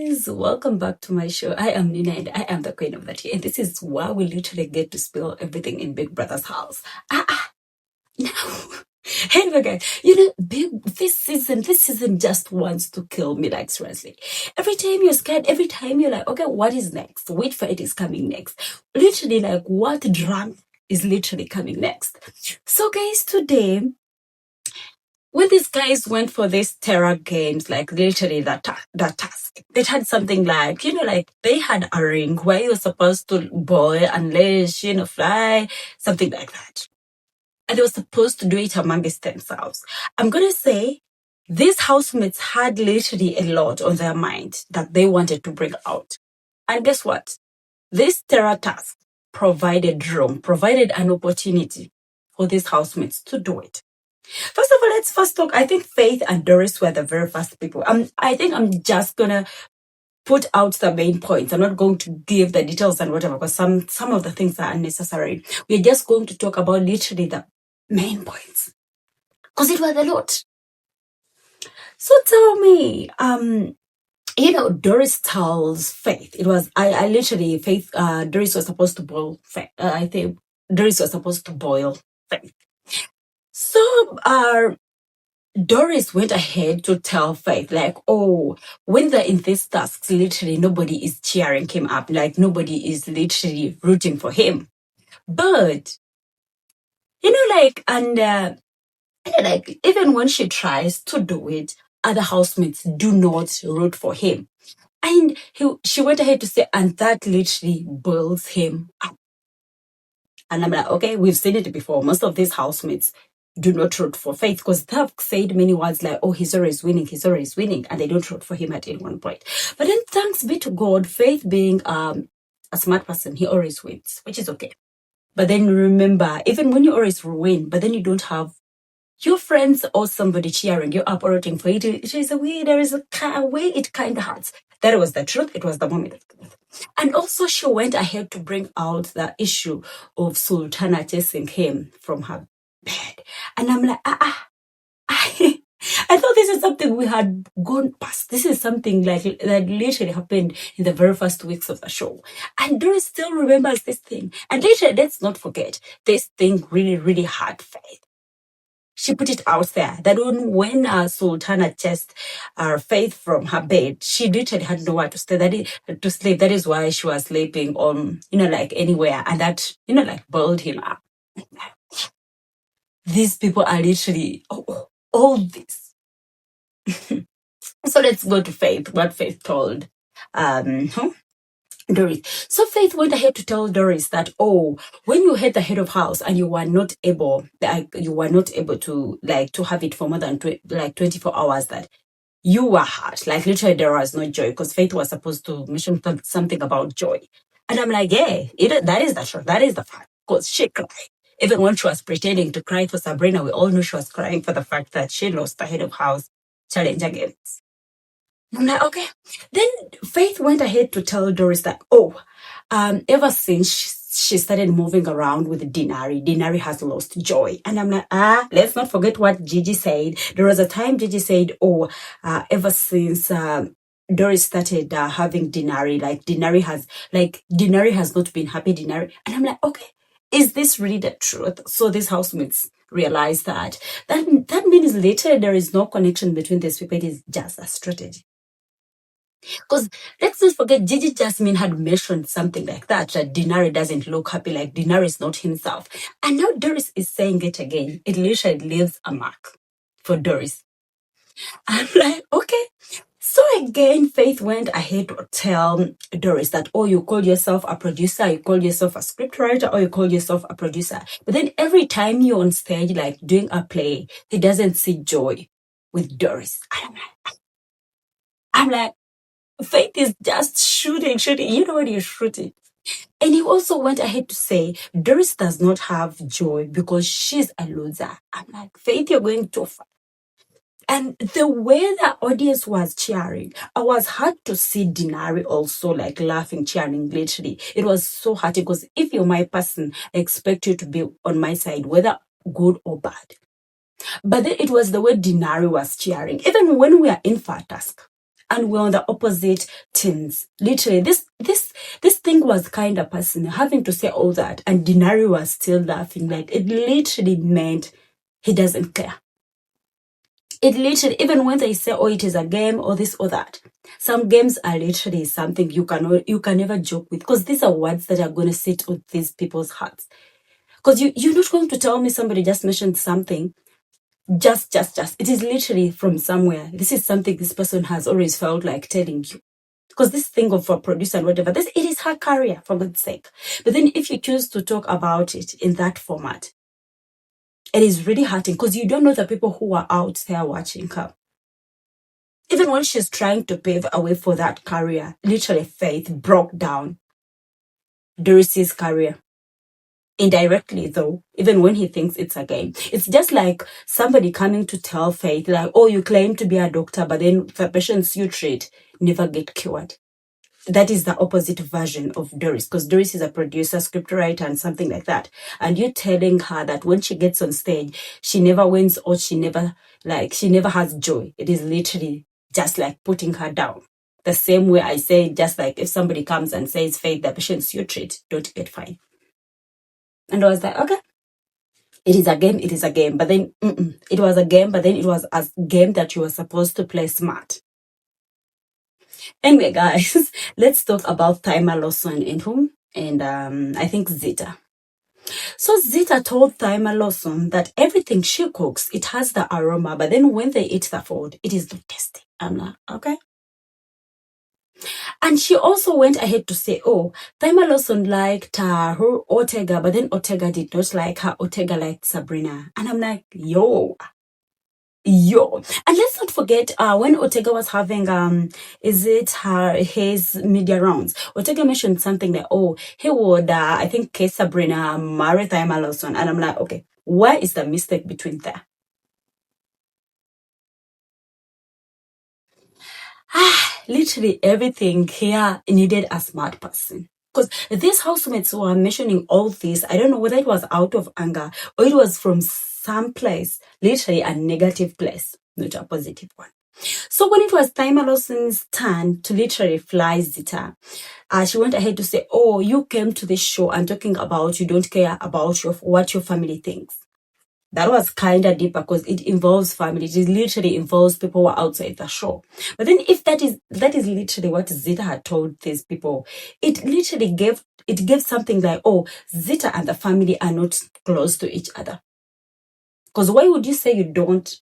guys, welcome back to my show. I am Nina and I am the queen of the tea, and this is where we literally get to spill everything in Big Brother's house. No. Anyway, guys, this season just wants to kill me, like seriously. Every time you're scared, every time you're like, okay, what is next? Which fight is coming next? Literally, like, what drama is literally coming next? So, guys, today, when these guys went for this Terra games, like literally that task, it had something like, like they had a ring where you're supposed to boil unless, fly, something like that. And they were supposed to do it amongst themselves. I'm going to say these housemates had literally a lot on their mind that they wanted to bring out. And guess what? This Terra task provided an opportunity for these housemates to do it. First of all, let's first talk. I think Faith and Dorris were the very first people. I think I'm just gonna put out the main points. I'm not going to give the details and whatever, because some of the things are unnecessary. We're just going to talk about literally the main points, because it was a lot. So tell me, Dorris tells Faith. It was I literally Faith. Dorris was supposed to boil Faith. I think Dorris was supposed to boil Faith. So Dorris went ahead to tell Faith, like, oh, when they're in these tasks, literally nobody is cheering him up. Like, nobody is literally rooting for him. But, even when she tries to do it, other housemates do not root for him. And she went ahead to say, and that literally boils him up. And I'm like, okay, we've seen it before. Most of these housemates do not root for Faith, because they have said many words like, oh, he's always winning, and they don't root for him at any one point. But then thanks be to God, Faith being a smart person, he always wins, which is okay. But then remember, even when you always win, but then you don't have your friends or somebody cheering you up or rooting for you, it is a way, there is a way it kind of hurts. That was the truth. It was the moment of truth. And also she went ahead to bring out the issue of Sultana chasing him from her bed. And I'm like, I thought this is something we had gone past. This is something like that literally happened in the very first weeks of the show. And Dorris still remembers this thing. And literally, let's not forget, this thing really, really hurt Faith. She put it out there that when Sultana chased Faith from her bed, she literally had nowhere to stay. To sleep. That is why she was sleeping on, like anywhere, and that, boiled him up. These people are literally all this. So let's go to Faith. What Faith told Dorris. So Faith went ahead to tell Dorris that, oh, when you had the head of house and you were not able to have it for more than 24 hours, that you were hurt. Like literally there was no joy, because Faith was supposed to mention something about joy. And I'm like, yeah, that is the truth. That is the fact. Because she cried. Even when she was pretending to cry for Sabrina, we all knew she was crying for the fact that she lost the head of house challenge against. I'm like, okay. Then Faith went ahead to tell Dorris that, ever since she started moving around with Dinari has lost joy. And I'm like, let's not forget what Gigi said. There was a time Gigi said, ever since Dorris started having Dinari, Dinari has not been happy, Dinari. And I'm like, okay, is this really the truth? So these housemates realize that means later there is no connection between these people. It is just a strategy. Because let's not forget, Gigi Jasmine had mentioned something like that Dinari doesn't look happy, like Dinari is not himself. And now Dorris is saying it again. It literally leaves a mark for Dorris. I'm like, okay. So again, Faith went ahead to tell Dorris that, you call yourself a producer, you call yourself a scriptwriter, or you call yourself a producer. But then every time you're on stage, like doing a play, he doesn't see joy with Dorris. I'm like, Faith is just shooting. You know when you're shooting. And he also went ahead to say, Dorris does not have joy because she's a loser. I'm like, Faith, you're going too far. And the way the audience was cheering, I was hard to see Dinari also like laughing, cheering, literally. It was so hard because if you're my person, I expect you to be on my side, whether good or bad. But then it was the way Dinari was cheering. Even when we are in for a task, and we're on the opposite teams. Literally, this thing was kind of personal, having to say all that, and Denari was still laughing. Like, it literally meant he doesn't care. It literally, even when they say, oh, it is a game or this or that, some games are literally something you can never joke with, because these are words that are going to sit with these people's hearts. Because you're not going to tell me somebody just mentioned something. Just. It is literally from somewhere. This is something this person has always felt like telling you. Because this thing of a producer and whatever, it is her career, for God's sake. But then if you choose to talk about it in that format, it is really hurting, because you don't know the people who are out there watching her. Even when she's trying to pave a way for that career, literally Faith broke down Dorris's career. Indirectly, though, even when he thinks it's a game. It's just like somebody coming to tell Faith, like, oh, you claim to be a doctor, but then the patients you treat never get cured. That is the opposite version of Dorris, because Dorris is a producer, scriptwriter, and something like that. And you're telling her that when she gets on stage, she never wins, or she never has joy. It is literally just like putting her down. The same way I say, just like if somebody comes and says, Faith, the patients you treat don't get fine. And I was like, okay, it is a game. But then it was a game, but then it was a game that you were supposed to play smart. Anyway, guys, let's talk about thelma, Lawson, and whom? And I think Zita. So Zita told thelma Lawson that everything she cooks, it has the aroma, but then when they eat the food, it is not tasty. I'm like, okay. And she also went ahead to say, oh, thelma Lawson liked her Ortega, but then Ortega did not like her. Ortega liked Sabrina. And I'm like, yo. And let's not forget, when Ortega was having, his media rounds, Ortega mentioned something like, oh, he would, I think, kiss Sabrina, marry thelma Lawson. And I'm like, okay, where is the mistake between there? Literally everything here needed a smart person. Because these housemates who are mentioning all this, I don't know whether it was out of anger or it was from some place, literally a negative place, not a positive one. So when it was thelma Lawson's turn to literally fly Zita, she went ahead to say, oh, you came to this show and talking about you don't care about what your family thinks. That was kind of deeper, because it involves family. It literally involves people who are outside the show. But then if that is literally what Zita had told these people, it literally gave something like, oh, Zita and the family are not close to each other. Because why would you say you don't,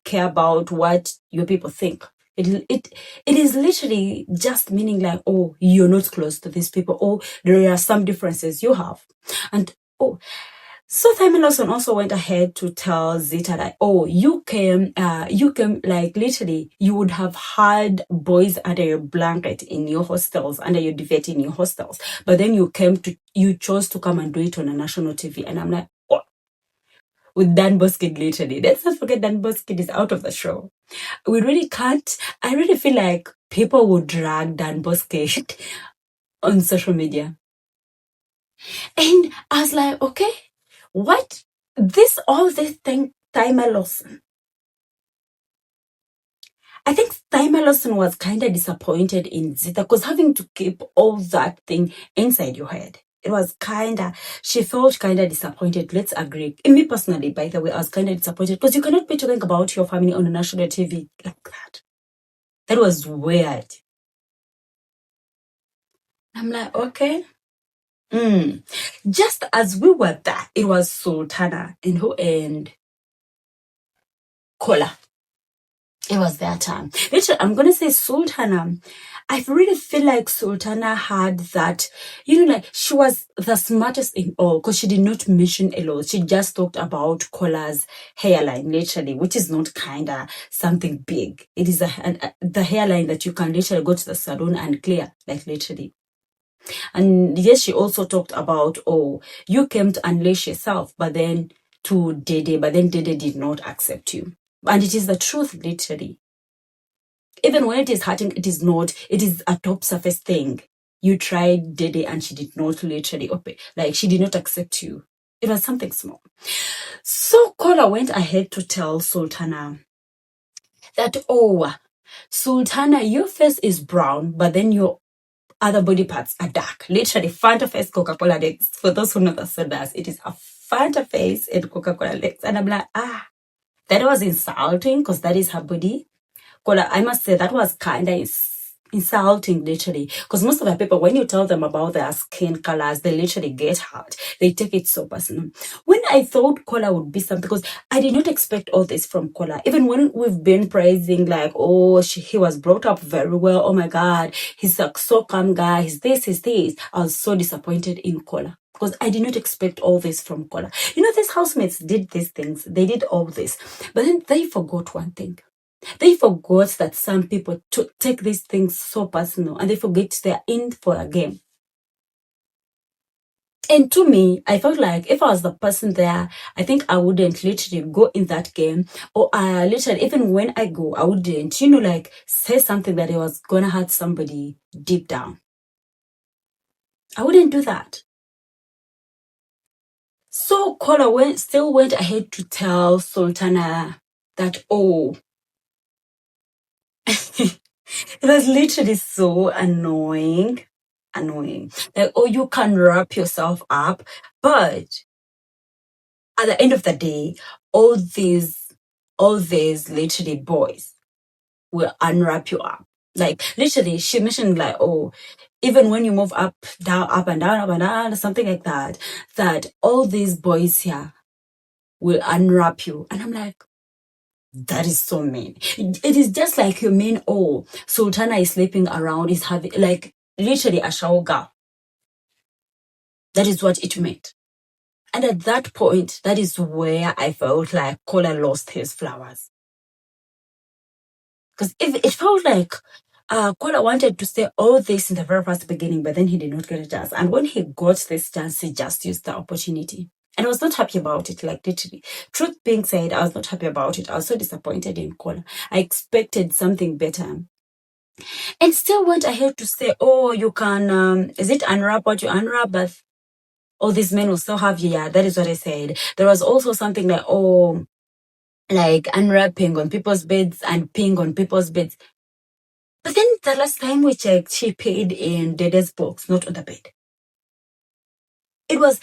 care about what your people think? It is literally just meaning like, oh, you're not close to these people, or there are some differences you have. And so thelma Lawson also went ahead to tell Zita that, oh, you came like literally you would have had boys under your blanket in your hostels, under your duvet in your hostels, but then you chose to come and do it on a national TV. And I'm like, oh. With Dan Boskid, literally, let's not forget Dan Boskid is out of the show. We really can't. I really feel like people would drag Dan Boskid on social media. And I was like, okay, what? All this thing, thelma Lawson. I think thelma Lawson was kind of disappointed in Zita, because having to keep all that thing inside your head, it was she felt kind of disappointed. Let's agree. And me personally, by the way, I was kind of disappointed, because you cannot be talking about your family on a national TV like that. That was weird. I'm like, okay. Just as we were there, it was Sultana and Kola. It was their time. Literally, I'm going to say Sultana. I really feel like Sultana had that, like she was the smartest in all, because she did not mention a lot. She just talked about Kola's hairline, literally, which is not kind of something big. It is the hairline that you can literally go to the salon and clear, like literally. And yes, she also talked about, oh, you came to unleash yourself, but then Dede did not accept you. And it is the truth, literally. Even when it is hurting, it is not. It is a top surface thing. You tried Dede and she did not literally open. Like, she did not accept you. It was something small. So Kola went ahead to tell Sultana that, oh, Sultana, your face is brown, but then your other body parts are dark. Literally, Fanta face, Coca-Cola legs. For those who know the sodas, it is a Fanta face and Coca-Cola legs. And I'm like, that was insulting because that is her body. Kola, I must say that was kind of insulting, literally. Because most of the people, when you tell them about their skin colors, they literally get hurt. They take it so personal. When I thought Kola would be something, because I did not expect all this from Kola. Even when we've been praising, like, oh, he was brought up very well. Oh my God, he's a so calm guy. He's this, he's this. I was so disappointed in Kola. Because I did not expect all this from Kola. You know, these housemates did these things. They did all this. But then they forgot one thing. They forgot that some people take these things so personal and they forget they're in for a game. And to me, I felt like if I was the person there, I think I wouldn't literally go in that game. Or literally, even when I go, I wouldn't, like say something that I was going to hurt somebody deep down. I wouldn't do that. So Kola still went ahead to tell Sultana that, oh, it was literally so annoying. Like, oh, you can wrap yourself up. But at the end of the day, all these literally boys will unwrap you up. Like, literally, she mentioned like, oh, even when you move up, down, up and down, up and down, something like that, that all these boys here will unwrap you. And I'm like, that is so mean. It is just like you mean, oh, Sultana is sleeping around, is having, like, literally a shower girl. That is what it meant. And at that point, that is where I felt like Kola lost his flowers. Because it felt like Kola wanted to say all this in the very first beginning, but then he did not get a chance. And when he got this chance, he just used the opportunity. And I was not happy about it, like literally. Truth being said, I was not happy about it. I was so disappointed in Kola. I expected something better. And still went ahead to say, oh, you can, is it unwrap what you unwrap? But all these men will still have you. Yeah, that is what I said. There was also something like, oh, like unwrapping on people's beds and peeing on people's beds. But then the last time we checked, she paid in Dede's box, not on the bed. It was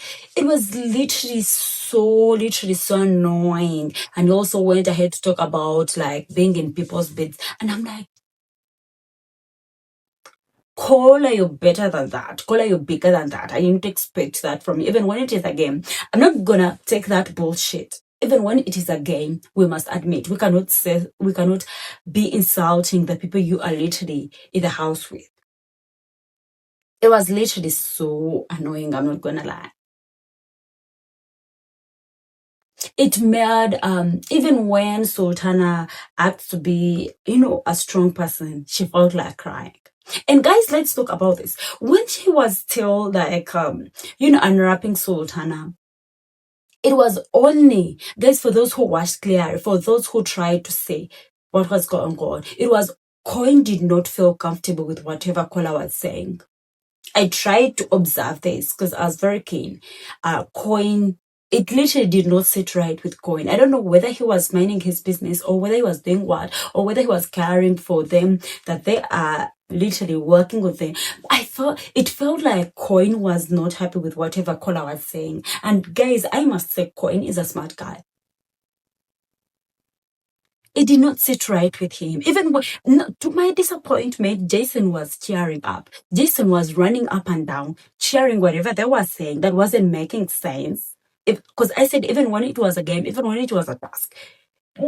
literally so annoying. And he also went ahead to talk about like being in people's beds. And I'm like, Kola, you're better than that. Kola, you're bigger than that. I didn't expect that from you. Even when it is a game, I'm not gonna take that bullshit. Even when it is a game, we must admit we cannot be insulting the people you are literally in the house with. It was literally so annoying, I'm not gonna lie. It made even when Sultana acts to be, a strong person, she felt like crying. And guys, let's talk about this. When she was still like unwrapping Sultana, it was only, guys, for those who watched clearly, for those who tried to say what was going on, it was Coin did not feel comfortable with whatever Kola was saying. I tried to observe this because I was very keen. Coin, it literally did not sit right with Coin. I don't know whether he was minding his business or whether he was doing what, or whether he was caring for them, that they are literally working with them. It felt like Coin was not happy with whatever Kola was saying. And guys, I must say Coin is a smart guy. It did not sit right with him. Even to my disappointment, Jason was cheering up. Jason was running up and down, cheering whatever they were saying that wasn't making sense. Because I said, even when it was a game, even when it was a task,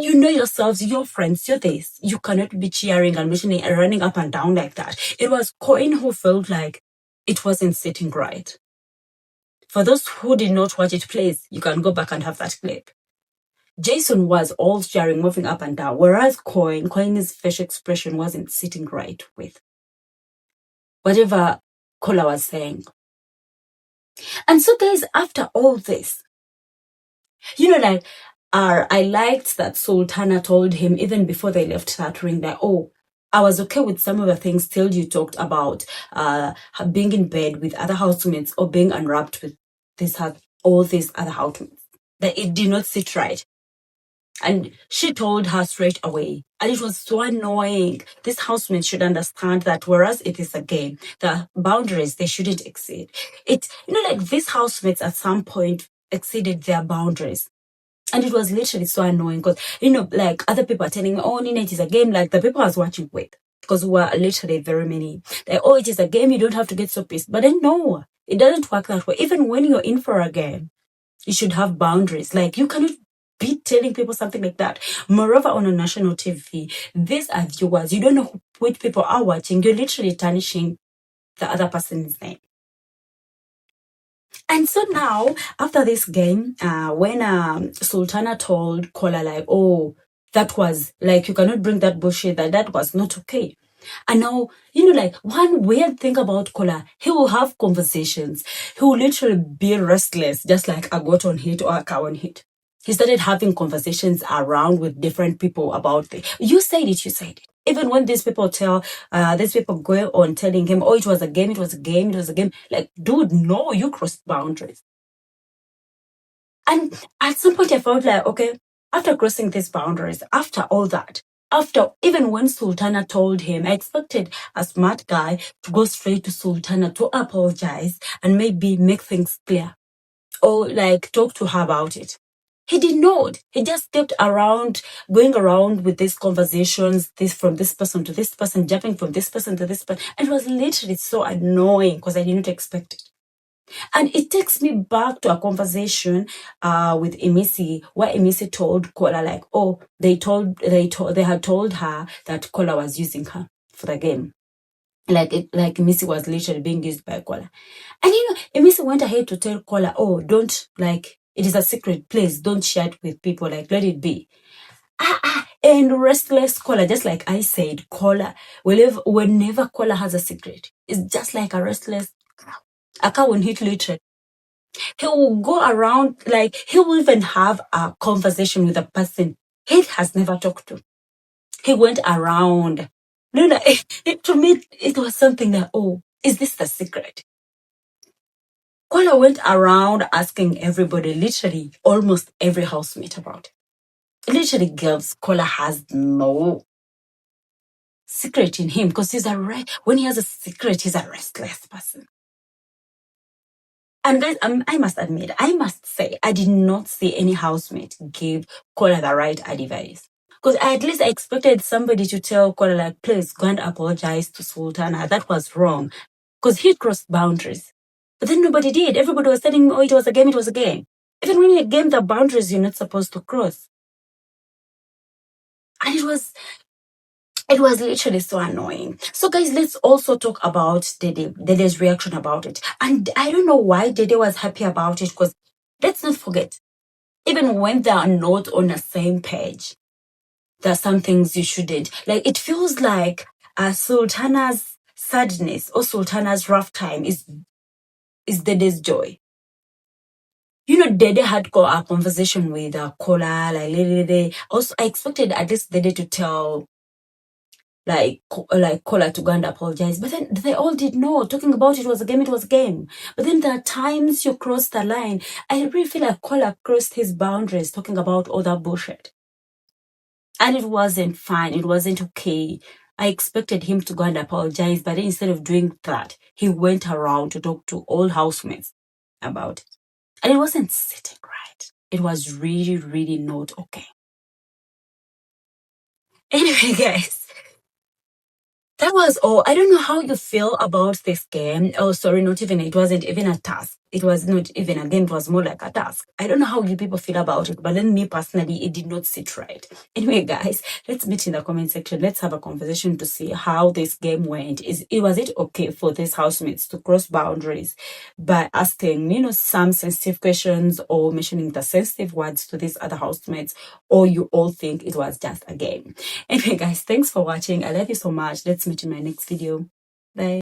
you know yourselves, your friends, you're this. You cannot be cheering and mentioning and running up and down like that. It was Coin who felt like it wasn't sitting right. For those who did not watch it, please, you can go back and have that clip. Jason was all cheering, moving up and down, whereas Coin's facial expression wasn't sitting right with whatever Kola was saying. And so, guys, after all this, I liked that Sultana told him even before they left that ring that, oh, I was okay with some of the things till you talked about being in bed with other housemates or being unwrapped with all these other housemates. That it did not sit right. And she told her straight away. And it was so annoying. This housemate should understand that whereas it is a game, the boundaries they shouldn't exceed. It, like these housemates at some point exceeded their boundaries. And it was literally so annoying because, like other people are telling me, oh, Nina, it is a game. Like the people I was watching with, because we were literally very many. Like, oh, it is a game. You don't have to get so pissed. But then no, it doesn't work that way. Even when you're in for a game, you should have boundaries. Like you cannot be telling people something like that. Moreover, on a national TV, these are viewers. You don't know which people are watching. You're literally tarnishing the other person's name. And so now, after this game, when Sultana told Kola, like, oh, that was, like, you cannot bring that bullshit, that was not okay. And now, like, one weird thing about Kola, he will have conversations. He will literally be restless, just like a goat on hit or a cow on hit. He started having conversations around with different people about it. You said it. Even when these people go on telling him, oh, it was a game. Like, dude, no, you crossed boundaries. And at some point I felt like, okay, after crossing these boundaries, after all that, even when Sultana told him, I expected a smart guy to go straight to Sultana to apologize and maybe make things clear or like talk to her about it. He did not. He just kept going around with these conversations, from this person to this person, jumping from this person to this person. And it was literally so annoying because I didn't expect it. And it takes me back to a conversation with Emisi, where Emisi told Kola, like, oh, they had told her that Kola was using her for the game. Like Emisi was literally being used by Kola. And Emisi went ahead to tell Kola, oh, don't, like, it is a secret, please don't share it with people, like, let it be. And restless Kola, just like I said, Kola, whenever Kola has a secret, it's just like a restless a cow when hit literally. He will go around, like, he will even have a conversation with a person he has never talked to. He went around. To me, it was something that, oh, is this the secret? Kola went around asking everybody, literally almost every housemate about it. Literally, girls, Kola has no secret in him because when he has a secret, he's a restless person. And guys, I must say, I did not see any housemate give Kola the right advice. Because at least I expected somebody to tell Kola, like, please go and apologize to Sultana. That was wrong. Because he crossed boundaries. But then nobody did. Everybody was telling me, oh, it was a game. Even when you game the boundaries you're not supposed to cross. And it was literally so annoying. So guys, let's also talk about Dede's reaction about it. And I don't know why Dede was happy about it, because let's not forget, even when they are not on the same page, there are some things you shouldn't. Like, it feels like Sultana's sadness or Sultana's rough time is Dede's joy. Dede had a conversation with Kola, like, also, I expected at least Dede to tell like Kola to go and apologize. But then they all did know. Talking about it was a game. But then there are times you cross the line. I really feel like Kola crossed his boundaries talking about all that bullshit. And it wasn't fine. It wasn't okay. I expected him to go and apologize, but then instead of doing that, he went around to talk to all housemates about it. And it wasn't sitting right. It was really, really not okay. Anyway, guys, that was all. I don't know how you feel about this game. Oh, sorry, it wasn't even a task. It was not even a game, it was more like a task. I don't know how you people feel about it, but then me personally, it did not sit right. Anyway, guys, let's meet in the comment section. Let's have a conversation to see how this game went. Was it okay for these housemates to cross boundaries by asking, some sensitive questions or mentioning the sensitive words to these other housemates, or you all think it was just a game? Anyway, guys, thanks for watching. I love you so much. Let's meet in my next video. Bye.